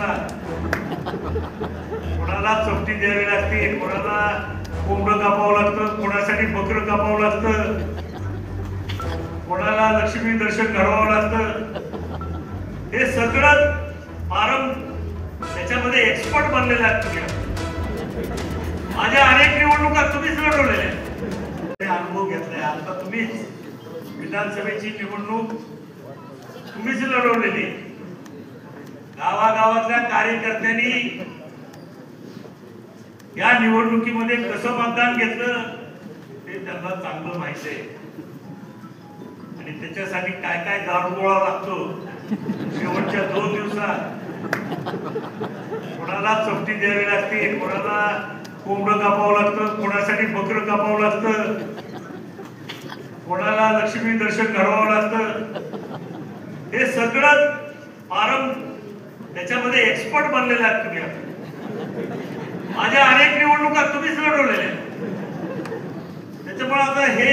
दिवसात कोणाला चपटी द्यावी लागते, कोणाला कोंबडं कापावं लागतं, कोणासाठी बकरं कापावं लागतं, कोणाला लक्ष्मी दर्शन घडवावं लागतं. हे सगळं त्याच्यामध्ये एक्सपर्ट बनलेले आहेत तुम्ही. माझ्या अनेक निवडणुका तुम्हीच लढवलेल्या आहेत, अनुभव घेतलाय. आता तुम्हीच विधानसभेची निवडणूक तुम्हीच लढवलेली. गावागावातल्या कार्यकर्त्यांनी या निवडणुकीमध्ये कसं मतदान घेतलं ते त्यांना चांगलं माहिती आहे. आणि त्याच्यासाठी काय काय दारुगोळा लागतो शेवटच्या 2 दिवसात. कोणाला चपटी द्यावी लागते, कोणाला कोंबडं कापावं लागतं, कोणासाठी बकरं कापावं लागतं, कोणाला लक्ष्मी दर्शन घडवावं लागतं. हे सगळं त्याच्यामध्ये एक्सपर्ट बनलेले आहेत तुम्ही. माझ्या अनेक निवडणुका तुम्हीच लढवलेल्या आहेत. त्याच्यामुळे आता हे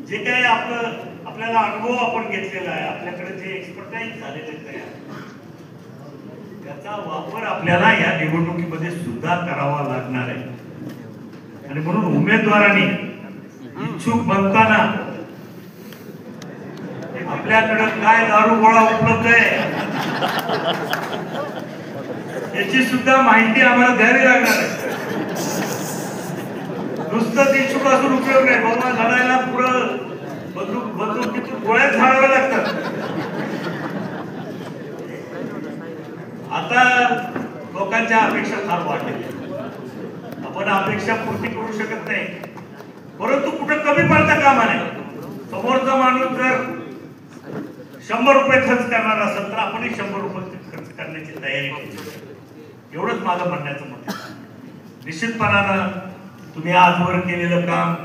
जे काही आपल्याला अनुभव आपण घेतलेला आहे, आपल्याकडे जे एक्सपर्टाईज झालेले तयार, त्याचा वापर आपल्याला या निवडणुकीमध्ये सुद्धा करावा लागणार आहे. आणि म्हणून उमेदवारांनी इच्छुक बनताना आपल्याकडे काय दारुगोळा उपलब्ध आहे याची सुद्धा माहिती आम्हाला द्यावी लागणार आहे. नुसतं इच्छुक असून उपयोग नाही बाबा, लढायला पुढं बंदूकीतून गोळ्या झाडाव्या लागतात. आता लोकांच्या अपेक्षा फार वाढल्या. आपण अपेक्षा पूर्ती करू शकत नाही, परंतु कुठं कमी पडता कामा नये. समोरचा माणूस जर 100 रुपये खर्च करणार असेल तर आपण 100 रुपये खर्च करण्याची तयारी केली. एवढंच माझं म्हणण्याचं मत आहे. निश्चितपणानं तुम्ही आजवर केलेलं काम,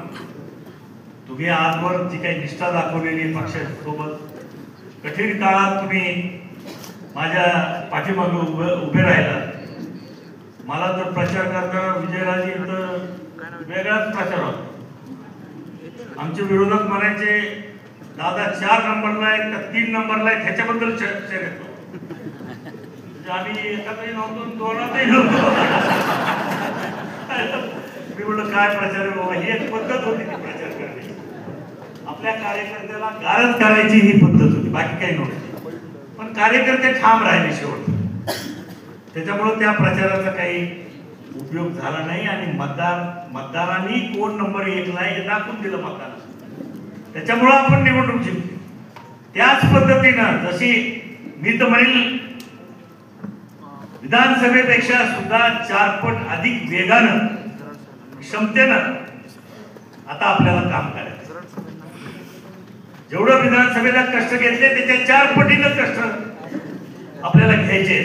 तुम्ही आजवर जी काही निष्ठा दाखवलेली पक्षासोबत, कठीण काळात तुम्ही माझ्या पाठीमागे उभे राहिला. मला तर प्रचार करताना विजयराजे तर वेगळाच प्रचार होता. आमचे विरोधक म्हणायचे दादा 4 नंबरला आहे का 3 नंबरला आहे ह्याच्याबद्दल चर्चा करतो. आम्ही एकातही नव्हतो, 2तही नव्हतो. मी म्हटलं काय प्रचार आहे बाबा, ही एक पद्धत होती ती प्रचार करण्याची. आपल्या कार्यकर्त्याला गारद करायची ही पद्धत होती, बाकी काही नव्हती. पण कार्यकर्ते ठाम राहिले शेवट. त्याच्यामुळे त्या प्रचाराचा काही उपयोग झाला नाही. आणि मतदारांनी कोण नंबर 1ला आहे हे दाखवून दिलं मतदारांना. त्याच्यामुळे आपण निवडणूक जिंकली. त्याच पद्धतीनं जशी मी तर म्हणेल विधानसभेपेक्षा सुद्धा 4 पट अधिक वेगानं, क्षमतेनं आता आपल्याला काम करायचं. जेवढं विधानसभेला कष्ट घेतले त्याच्या 4 पटीनं कष्ट आपल्याला घ्यायचे.